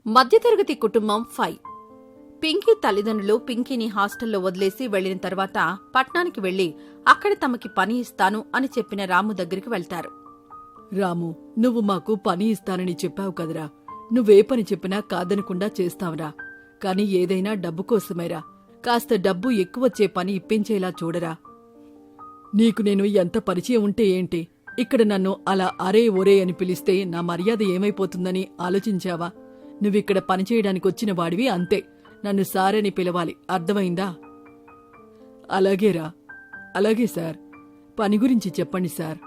మధ్యతరగతి కుటుంబం 5. పింకీ తల్లిదండ్రులు పింకీని హాస్టల్లో వదిలేసి వెళ్లిన తర్వాత పట్నానికి వెళ్లి అక్కడ తమకి పని ఇస్తాను అని చెప్పిన రాము దగ్గరికి వెళ్తారు. రాము, నువ్వు మాకు పని ఇస్తానని చెప్పావు కదరా. నువ్వే పని చెప్పినా కాదనకుండా చేస్తావురా. కాని ఏదైనా డబ్బు కోసమేరా. కాస్త డబ్బు ఎక్కువచ్చే పని ఇప్పించేలా చూడరా. నీకు నేను ఎంత పరిచయం ఉంటే ఏంటి? ఇక్కడ నన్ను అలా అరే ఒరే అని పిలిస్తే నా మర్యాద ఏమైపోతుందని ఆలోచించావా? నువ్విక్కడ పనిచేయడానికి వచ్చిన వాడివి, అంతే. నన్ను సార్ అని పిలవాలి, అర్థమైందా? అలాగేరా. అలాగే సార్. పని గురించి చెప్పండి సార్.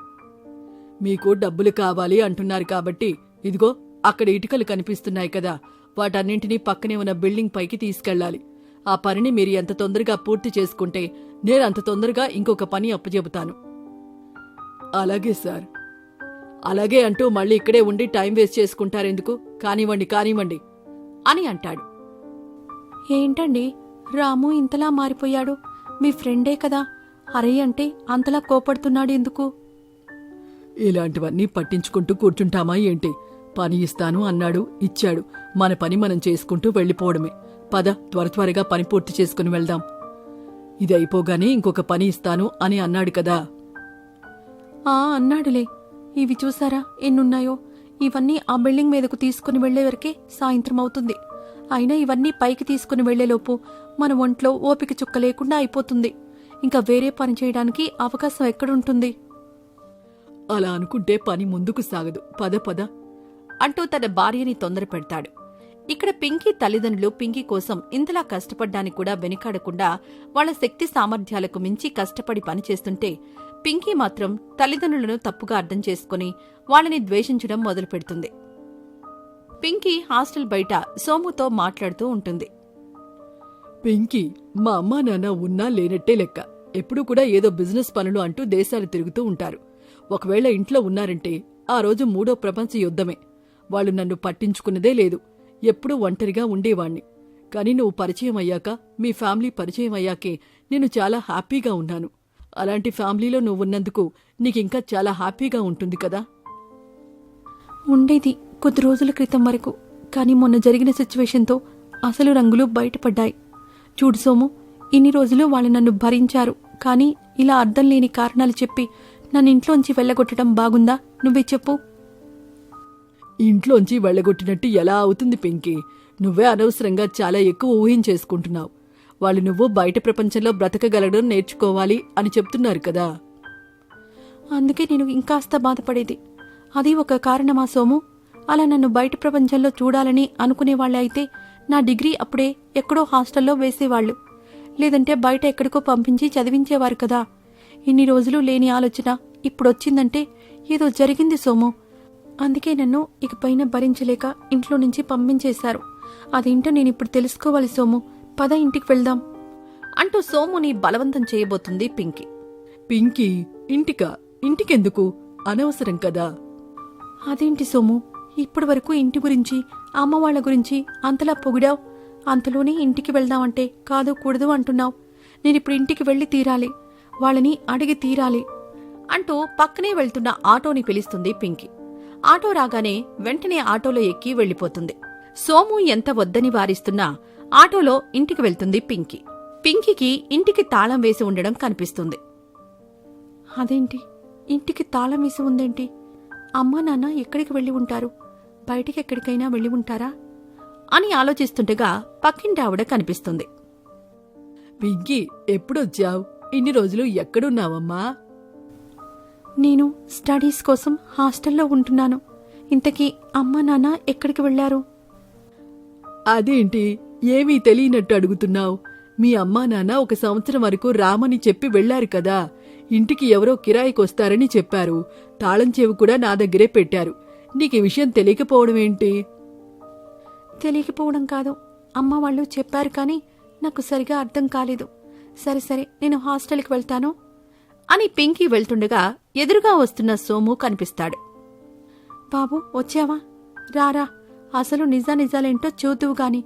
మీకు డబ్బులు కావాలి అంటున్నారు కాబట్టి ఇదిగో అక్కడ ఇటుకలు కనిపిస్తున్నాయి కదా, వాటన్నింటినీ పక్కనే ఉన్న బిల్డింగ్ పైకి తీసుకెళ్లాలి. ఆ పనిని మీరు ఎంత తొందరగా పూర్తి చేసుకుంటే నేను అంత తొందరగా ఇంకొక పని అప్పచెబుతాను. అలాగే సార్. అలాగే అంటూ మళ్ళీ ఇక్కడే ఉండి టైం వేస్ట్ చేసుకుంటారెందుకు? కానివ్వండి అని అంటాడు. ఏంటండి, రాము ఇంతలా మారిపోయాడు? మీ ఫ్రెండే కదా, అరే అంటే అంతలా కోపడుతున్నాడు ఎందుకు? ఇలాంటివన్నీ పట్టించుకుంటూ కూర్చుంటామా ఏంటి? పని ఇస్తాను అన్నాడు, ఇచ్చాడు. మన పని మనం చేసుకుంటూ వెళ్ళిపోవడమే. పద, త్వరగా పని పూర్తి చేసుకుని వెళ్దాం. ఇది అయిపోగానే ఇంకొక పని ఇస్తాను అని అన్నాడు కదా. అన్నాడులే. ఇవి చూసారా ఎన్నున్నాయో? ఇవన్నీ ఆ బిల్డింగ్ మీదకు తీసుకుని వెళ్లేవరకే సాయంత్రం అవుతుంది. అయినా ఇవన్నీ పైకి తీసుకుని వెళ్లేలోపు మన ఒంట్లో ఓపిక చుక్క లేకుండా అయిపోతుంది. ఇంకా వేరే పని చేయడానికి అవకాశం ఎక్కడుంటుంది? అలా అనుకుంటే పని ముందుకు సాగదు. పద అంటూ తన భార్యని తొందర పెడతాడు. ఇక్కడ పింకీ తల్లిదండ్రులు పింకీ కోసం ఇంతలా కష్టపడ్డానికి కూడా వెనుకాడకుండా వాళ్ల శక్తి సామర్థ్యాలకు మించి కష్టపడి పనిచేస్తుంటే పింకీ మాత్రం తల్లిదండ్రులను తప్పుగా అర్థం చేసుకుని వాళ్ళని ద్వేషించడం మొదలుపెడుతుంది. పింకీ హాస్టల్ బయట సోముతో మాట్లాడుతూ ఉంటుంది. పింకీ, మా అమ్మా నాన్న ఉన్నా లేనట్టే లెక్క. ఎప్పుడూ కూడా ఏదో బిజినెస్ పనులు అంటూ దేశాలు తిరుగుతూ ఉంటారు. ఒకవేళ ఇంట్లో ఉన్నారంటే ఆ రోజు 3వ ప్రపంచ యుద్ధమే. వాళ్ళు నన్ను పట్టించుకున్నదే లేదు. ఎప్పుడూ ఒంటరిగా ఉండేవాణ్ణి. కాని నువ్వు పరిచయం అయ్యాక, మీ ఫ్యామిలీ పరిచయం అయ్యాకే నేను చాలా హ్యాపీగా ఉన్నాను. అలాంటి ఫ్యామిలీలో నువ్వున్నందుకు నీకింకా చాలా హ్యాపీగా ఉంటుంది కదా. ఉండేది కొద్ది రోజుల క్రితం వరకు. కాని మొన్న జరిగిన సిచ్యువేషన్తో అసలు రంగులు బయటపడ్డాయి. చూడు సోము, ఇన్ని రోజులు వాళ్ళు నన్ను భరించారు. కాని ఇలా అర్థం లేని కారణాలు చెప్పి నన్ను ఇంట్లోంచి వెళ్లగొట్టడం బాగుందా? నువ్వే చెప్పు. ఇంట్లోంచి వెళ్లగొట్టినట్టు ఎలా అవుతుంది పింకీ? నువ్వే అనవసరంగా చాలా ఎక్కువ ఊహించేసుకుంటున్నావు. వాళ్ళు నువ్వు బయట ప్రపంచంలో బ్రతకగలడం నేర్చుకోవాలి అని చెప్తున్నారు కదా. అందుకే నేను ఇంకాస్త బాధపడేది. అది ఒక కారణమా సోము? అలా నన్ను బయట ప్రపంచంలో చూడాలని అనుకునేవాళ్లే అయితే నా డిగ్రీ అప్పుడే ఎక్కడో హాస్టల్లో వేసేవాళ్లు. లేదంటే బయట ఎక్కడికో పంపించి చదివించేవారు కదా. ఇన్ని రోజులు లేని ఆలోచన ఇప్పుడొచ్చిందంటే ఏదో జరిగింది సోము. అందుకే నన్ను ఇకపైన భరించలేక ఇంట్లో నుంచి పంపించేశారు. అదేంటో నేనిప్పుడు తెలుసుకోవాలి సోము. పద, ఇంటికి వెళ్దాం అంటూ సోముని బలవంతం చేయబోతుంది పింకీ. పింకీ, ఇంటికెందుకు? అనవసరం కదా. అదేంటి సోము, ఇప్పటి వరకు ఇంటి గురించి, అమ్మవాళ్ల గురించి అంతలా పొగిడావు. అంతలోనే ఇంటికి వెళ్దామంటే కాదు కూడదు అంటున్నావు. నేనిప్పుడు ఇంటికి వెళ్లి తీరాలి, వాళ్ళని అడిగి తీరాలి అంటూ పక్కనే వెళ్తున్న ఆటోని పిలుస్తుంది పింకీ. ఆటో రాగానే వెంటనే ఆటోలో ఎక్కి వెళ్లిపోతుంది. సోము ఎంత వద్దని వారిస్తున్నా ఆటోలో ఇంటికి వెళ్తుంది పింకీ. పింకీకి ఇంటికి తాళం వేసి ఉండడం కనిపిస్తుంది. అదేంటి, ఇంటికి తాళం వేసి ఉందేంటి? అమ్మా నాన్న ఎక్కడికి వెళ్లి ఉంటారు? బయటికి ఎక్కడికైనా వెళ్లి ఉంటారా అని ఆలోచిస్తుండగా పక్కింటి ఆవిడ కనిపిస్తుంది. పింకీ, ఎప్పుడొచ్చావు? ఇన్ని రోజులు ఎక్కడున్నావమ్మా? నేను స్టడీస్ కోసం హాస్టల్లో ఉంటున్నాను. ఇంతకీ అమ్మా నాన్న ఎక్కడికి వెళ్లారు? అదేంటి, ఏమీ తెలియనట్టు అడుగుతున్నావు? మీ అమ్మా నాన్న 1 సంవత్సరం వరకు రామని చెప్పి వెళ్లారు కదా. ఇంటికి ఎవరో కిరాయికొస్తారని చెప్పారు. తాళం చెవి కూడా నా దగ్గరే పెట్టారు. నీకు విషయం తెలియకపోవడమేంటి? తెలియకపోవడం కాదు, అమ్మ వాళ్ళు చెప్పారు కానీ నాకు సరిగా అర్థం కాలేదు. సరే నేను హాస్టల్కి వెళ్తాను అని పింకీ వెళ్తుండగా ఎదురుగా వస్తున్న సోము కనిపిస్తాడు. బాబు, వచ్చావా? రారా, అసలు నిజాలేంటో చూతువు గాని.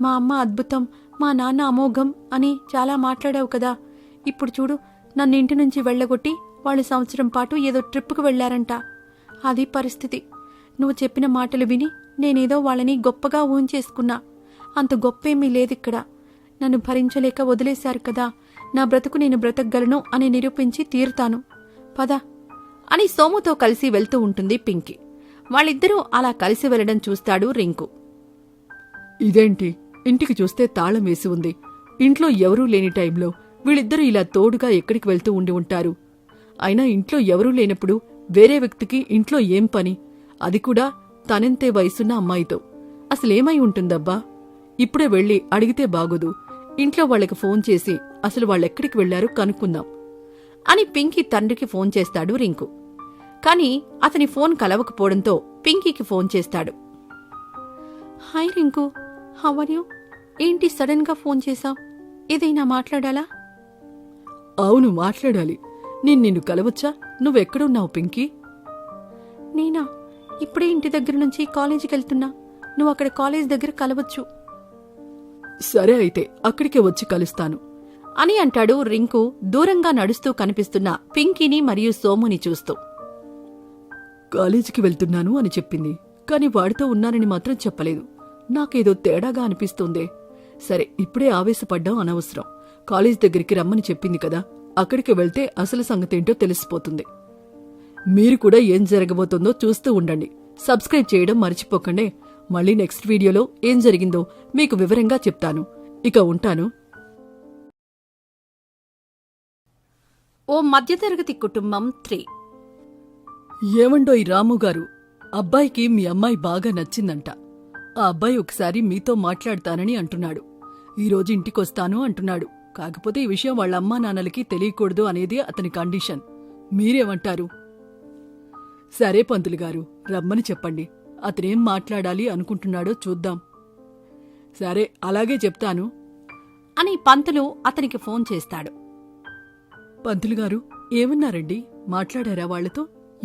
మా అమ్మ అద్భుతం, మా నాన్న అమోఘం అని చాలా మాట్లాడావు కదా. ఇప్పుడు చూడు, నన్ను ఇంటి నుంచి వెళ్లగొట్టి వాళ్ళు సంవత్సరం పాటు ఏదో ట్రిప్పుకు వెళ్లారంట. అది పరిస్థితి. నువ్వు చెప్పిన మాటలు విని నేనేదో వాళ్ళని గొప్పగా ఊహించేసుకున్నా. అంత గొప్పేమీ లేదిక్కడ. నన్ను భరించలేక వదిలేశారు కదా, నా బ్రతుకు నేను బ్రతకగలను అని నిరూపించి తీరుతాను. పద అని సోముతో కలిసి వెళ్తూ ఉంటుంది పింకీ. వాళ్ళిద్దరూ అలా కలిసి వెళ్లడం చూస్తాడు రింకు. ఇదేంటి, ఇంటికి చూస్తే తాళం వేసి ఉంది. ఇంట్లో ఎవరూ లేని టైంలో వీళ్ళిద్దరూ ఇలా తోడుగా ఎక్కడికి వెళ్తూ ఉండి ఉంటారు? అయినా ఇంట్లో ఎవరూ లేనప్పుడు వేరే వ్యక్తికి ఇంట్లో ఏం పని? అది కూడా తనెంతే వయసున్న అమ్మాయితో. అసలేమై ఉంటుందబ్బా? ఇప్పుడే వెళ్ళి అడిగితే బాగోదు. ఇంట్లో వాళ్ళకి ఫోన్ చేసి అసలు వాళ్ళెక్కడికి వెళ్లారో కనుక్కుందాం అని పింకీ తండ్రికి ఫోన్ చేస్తాడు రింకు. కాని అతని ఫోన్ కలవకపోవడంతో పింకీకి ఫోన్ చేస్తాడు. Hi Rinku, how are you? ఏంటి సడన్ గా ఫోన్ చేశావ్? ఏదైనా మాట్లాడాలా? అవును, మాట్లాడాలి. నిన్ను కలవచ్చా? నువ్వెక్కడున్నావు పింకీ? నేనా? ఇప్పుడే ఇంటి దగ్గర నుంచి కాలేజీకి వెళ్తున్నా. నువ్వు అక్కడ కాలేజ్ దగ్గర కలవచ్చు. సరే అయితే అక్కడికే వచ్చి కలుస్తాను అని అంటాడు రింకు దూరంగా నడుస్తూ కనిపిస్తున్న పింకీని మరియు సోముని చూస్తూ. కాలేజీకి వెళ్తున్నాను అని చెప్పింది, కాని వాడితో ఉన్నానని మాత్రం చెప్పలేదు. నాకేదో తేడాగా అనిపిస్తుందే. సరే, ఇప్పుడే ఆవేశపడ్డం అనవసరం. కాలేజ్ దగ్గరికి రమ్మని చెప్పింది కదా, అక్కడికి వెళ్తే అసలు సంగతేంటో తెలిసిపోతుంది. మీరు కూడా ఏం జరగబోతుందో చూస్తూ ఉండండి. సబ్స్క్రైబ్ చేయడం మర్చిపోకండి. మళ్ళీ నెక్స్ట్ వీడియోలో ఏం జరిగిందో మీకు వివరంగా చెప్తాను. ఇక ఉంటాను. ఓ మధ్యతరగతి కుటుంబం 3. ఏమండోయ్ రాముగారు, అబ్బాయికి మీ అమ్మాయి బాగా నచ్చిందంట. ఆ అబ్బాయి ఒకసారి మీతో మాట్లాడతానని అంటున్నాడు. ఈరోజు ఇంటికొస్తాను అంటున్నాడు. కాకపోతే ఈ విషయం వాళ్ళ అమ్మా నాన్నలకి తెలియకూడదు అనేది అతని కండిషన్. మీరేమంటారు? సరే పంతులు గారు, రమ్మని చెప్పండి. అతనేం మాట్లాడాలి అనుకుంటున్నాడో చూద్దాం. సరే, అలాగే చెప్తాను అని పంతులు అతనికి ఫోన్ చేస్తాడు. పంతులు గారు, ఏమన్నారండి? మాట్లాడారా వాళ్లతో?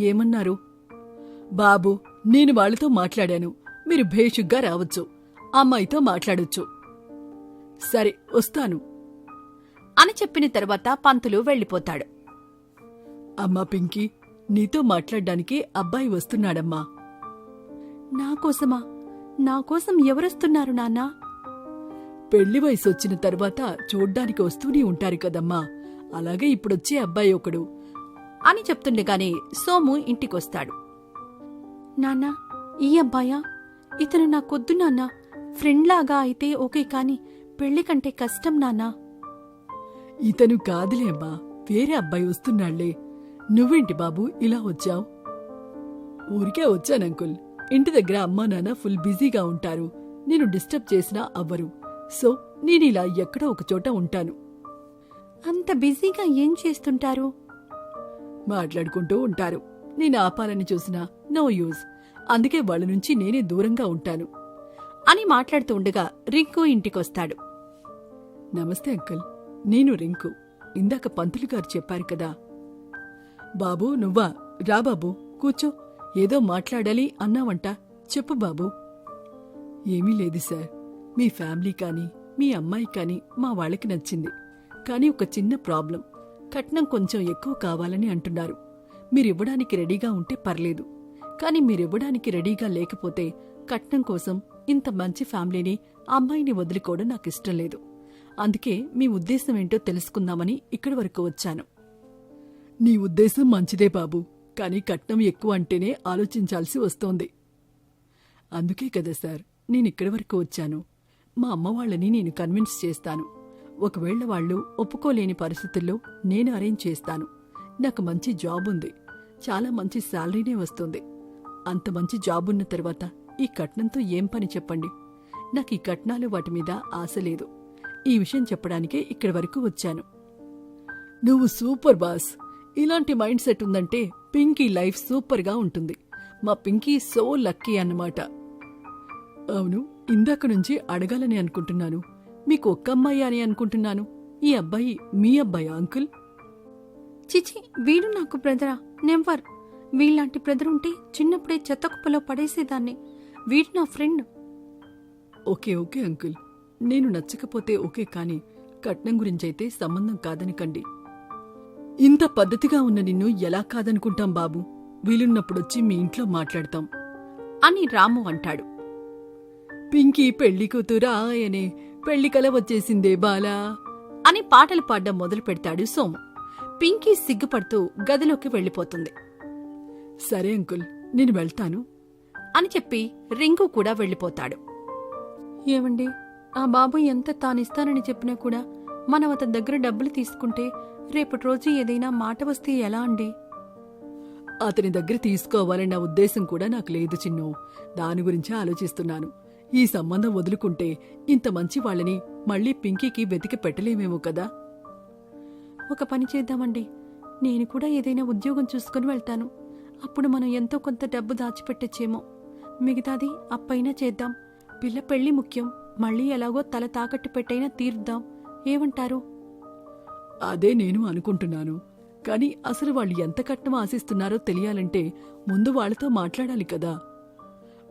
ఏమన్నారు? బాబు, నేను వాళ్లతో మాట్లాడాను. మీరు భేషుగ్గా రావచ్చు. అమ్మాయితో మాట్లాడొచ్చు. సరే, వస్తాను అని చెప్పిన తర్వాత పంతులు వెళ్ళిపోతాడు. అమ్మా పింకీ, నీతో మాట్లాడ్డానికి అబ్బాయి వస్తున్నాడమ్మా. నాకోసమా? నాకోసం ఎవరొస్తున్నారు నాన్నా? పెళ్లి వయసొచ్చిన తర్వాత చూడ్డానికి వస్తూనే ఉంటారు కదమ్మా, అలాగే ఇప్పుడొచ్చే అబ్బాయి ఒకడు అని చెప్తుండగానే సోము ఇంటికొస్తాడు. నాన్నా, ఈ అబ్బాయా? ఇతను నాకొద్దు నాన్నా. ఫ్రెండ్లాగా అయితే ఓకే, కాని పెళ్లి కంటే కష్టం నాన్నా. ఇతను కాదులేమ్మా, వేరే అబ్బాయి వస్తున్నాళ్లే. నువ్వేంటి బాబు ఇలా వచ్చావు? ఊరికే వచ్చానంకుల్. ఇంటి దగ్గర అమ్మా నాన్న ఫుల్ బిజీగా ఉంటారు. నేను డిస్టర్బ్ చేసినా అవ్వరు. సో నేనిలా ఎక్కడో ఒకచోట ఉంటాను. అంత బిజీగా ఏం చేస్తుంటారు? మాట్లాడుకుంటూ ఉంటారు. నేను ఆపాలని చూసినా నో యూజ్. అందుకే వాళ్ళ నుంచి నేనే దూరంగా ఉంటాను అని మాట్లాడుతూ ఉండగా రింకు ఇంటికొస్తాడు. నమస్తే అంకుల్, నేను రింకు. ఇందాక పంతులు గారు చెప్పారు కదా. బాబూ, నువ్వా? రా బాబూ, కూర్చో. ఏదో మాట్లాడాలి అన్నావంట, చెప్పు బాబూ. ఏమీ లేదు సార్. మీ ఫ్యామిలీ కానీ మీ అమ్మాయి కానీ మా వాళ్ళకి నచ్చింది. కానీ ఒక చిన్న ప్రాబ్లం. కట్నం కొంచెం ఎక్కువ కావాలని అంటున్నారు. మీరివ్వడానికి రెడీగా ఉంటే పర్లేదు. కానీ మీరివ్వడానికి రెడీగా లేకపోతే కట్నం కోసం ఇంత మంచి ఫ్యామిలీని, అమ్మాయిని వదులుకోవడం నాకిష్టం లేదు. అందుకే మీ ఉద్దేశం ఏంటో తెలుసుకుందామని ఇక్కడి వరకు వచ్చాను. నీ ఉద్దేశం మంచిదే బాబూ, కానీ కట్నం ఎక్కువ అంటేనే ఆలోచించాల్సి వస్తోంది. అందుకే కదా సార్ నేనిక్కడి వరకు వచ్చాను. మా అమ్మ వాళ్ళని నేను కన్విన్స్ చేస్తాను. ఒకవేళ వాళ్ళు ఒప్పుకోలేని పరిస్థితుల్లో నేను అరేంజ్ చేస్తాను. నాకు మంచి జాబ్ ఉంది. చాలా మంచి శాలరీనే వస్తుంది. అంత మంచి జాబ్ ఉన్న తర్వాత ఈ కట్నంతో ఏం పని చెప్పండి? నాకు ఈ కట్నాలు వాటి మీద ఆశ లేదు. ఈ విషయం చెప్పడానికే ఇక్కడి వరకు వచ్చాను. నువ్వు సూపర్ బాస్. ఇలాంటి మైండ్ సెట్ ఉందంటే పింకీ లైఫ్ సూపర్గా ఉంటుంది. మా పింకీ సో లక్కీ అన్నమాట. అవును, ఇందాక నుంచి అడగాలని అనుకుంటున్నాను. మీకు ఒక్క అమ్మాయి అని అనుకుంటున్నాను. ఈ అబ్బాయి మీ అబ్బాయా అంకుల్? చిచి, వీడు నాకు బ్రదరా? నెంబర్. వీళ్ళంటి బ్రదర్ ఉంటే చిన్నప్పుడే చెత్తకుప్పలో పడేసేదాన్ని. వీడు నా ఫ్రెండ్. ఓకే ఓకే అంకుల్, నేను నచ్చకపోతే ఓకే, కానీ కట్నం గురించైతే సంబంధం కాదనకండి. ఇంత పద్ధతిగా ఉన్న నిన్ను ఎలా కాదనుకుంటాం బాబు? వీలున్నప్పుడొచ్చి మీ ఇంట్లో మాట్లాడతాం. అని రాము అంటాడు. పింకీ పెళ్లి కూతురాయనే, పెళ్లి కల వచ్చేసిందే బాలా అని పాటలు పాడడం మొదలు పెడతాడు సోము. పింకీ సిగ్గుపడుతూ గదిలోకి వెళ్ళిపోతుంది. సరే అంకుల్, నేను వెళ్తాను అని చెప్పి రింకు కూడా వెళ్ళిపోతాడు. ఏమండి, ఆ బాబు ఎంత తానిస్తానని చెప్పినా కూడా మనం అతని దగ్గర డబ్బులు తీసుకుంటే రేపటి రోజు ఏదైనా మాట వస్తే ఎలా అండి? అతని దగ్గర తీసుకోవాలన్న ఉద్దేశం కూడా నాకు లేదు చిన్ను. దాని గురించే ఆలోచిస్తున్నాను. ఈ సంబంధం వదులుకుంటే ఇంత మంచి వాళ్ళని మళ్ళీ పింకీకి వెతికి పెట్టలేమేమో కదా. ఒక పని చేద్దామండి, నేను కూడా ఏదైనా ఉద్యోగం చూసుకుని వెళ్తాను. అప్పుడు మనం ఎంతో కొంత డబ్బు దాచిపెట్టచ్చేమో. మిగతాది అప్పైనా చేద్దాం. పిల్ల పెళ్లి ముఖ్యం. మళ్ళీ ఎలాగో తల తాకట్టు పెట్టైనా తీర్దాం. ఏమంటారు? అదే నేను అనుకుంటున్నాను. కాని అసలు వాళ్ళు ఎంత కట్నం ఆశిస్తున్నారో తెలియాలంటే ముందు వాళ్లతో మాట్లాడాలి కదా.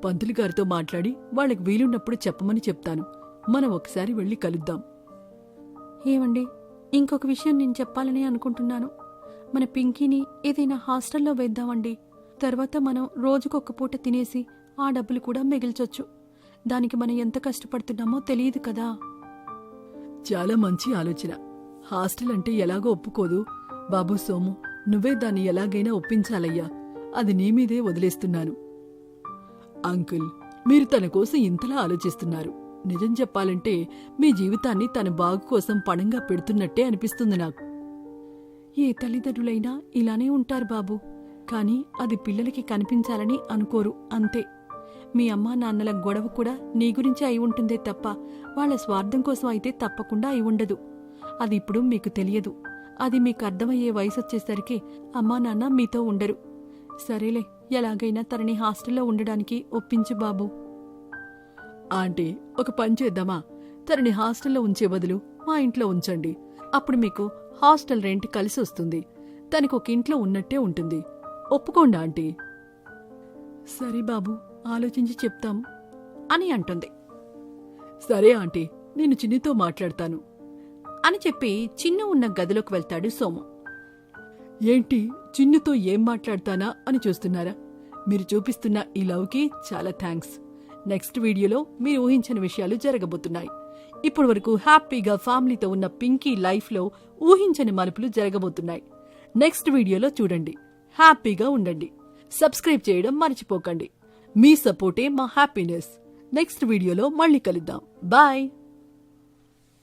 పంతులు గారితో మాట్లాడి వాళ్ళకి వీలున్నప్పుడు చెప్పమని చెప్తాను. మనం ఒకసారి వెళ్ళి కలుద్దాం. ఏమండి, ఇంకొక విషయం నేను చెప్పాలని అనుకుంటున్నాను. మన పింకీని ఏదైనా హాస్టల్లో వేద్దామండి. తర్వాత మనం రోజుకొక పూట తినేసి ఆ డబ్బులు కూడా మిగిల్చొచ్చు. దానికి మనం ఎంత కష్టపడుతున్నామో తెలియదు కదా. చాలా మంచి ఆలోచన. హాస్టల్ అంటే ఎలాగో ఒప్పుకోదు. బాబు సోము, నువ్వే దాన్ని ఎలాగైనా ఒప్పించాలయ్యా. అది నీ మీదే వదిలేస్తున్నాను. అంకుల్, మీరు తన కోసం ఇంతలా ఆలోచిస్తున్నారు. నిజం చెప్పాలంటే మీ జీవితాన్ని తన బాగు కోసం పణంగా పెడుతున్నట్టే అనిపిస్తుంది నాకు. ఏ తల్లిదండ్రులైనా ఇలానే ఉంటారు బాబు. కాని అది పిల్లలకి కనిపించాలని అనుకోరు, అంతే. మీ అమ్మా నాన్నల గొడవ కూడా నీ గురించి అయి ఉంటుందే తప్ప వాళ్ల స్వార్థం కోసం అయితే తప్పకుండా అయి ఉండదు. అది ఇప్పుడు మీకు తెలియదు. అది మీకు అర్థమయ్యే వయసొచ్చేసరికి అమ్మా నాన్న మీతో ఉండరు. సరేలే, ఎలాగైనా తనని హాస్టల్లో ఉండడానికి ఒప్పించు బాబు. ఆంటీ, ఒక పని చేద్దామా? తనని హాస్టల్లో ఉంచే బదులు మా ఇంట్లో ఉంచండి. అప్పుడు మీకు హాస్టల్ రెంట్ కలిసి వస్తుంది. తనకు ఒక ఇంట్లో ఉన్నట్టే ఉంటుంది. ఒప్పుకోండి ఆంటీ. సరే బాబు, ఆలోచించి చెప్తాం అని అంటుంది. సరే ఆంటీ, నేను చిన్నితో మాట్లాడతాను అని చెప్పి చిన్ను ఉన్న గదిలోకి వెళ్తాడు సోము. ఏంటి, చిన్నుతో ఏం మాట్లాడతానా అని చూస్తున్నారా? మీరు చూపిస్తున్న ఈ లవ్కి చాలా థ్యాంక్స్. నెక్స్ట్ వీడియోలో మీరు ఊహించని విషయాలు జరగబోతున్నాయి. ఇప్పటి వరకు హ్యాపీగా ఫ్యామిలీతో ఉన్న పింకీ లైఫ్లో ఊహించని మలుపులు జరగబోతున్నాయి. నెక్స్ట్ వీడియోలో చూడండి. హ్యాపీగా ఉండండి. సబ్స్క్రైబ్ చేయడం మర్చిపోకండి. మీ సపోర్టే మా హ్యాపీనెస్. నెక్స్ట్ వీడియోలో మళ్ళీ కలుద్దాం. బాయ్.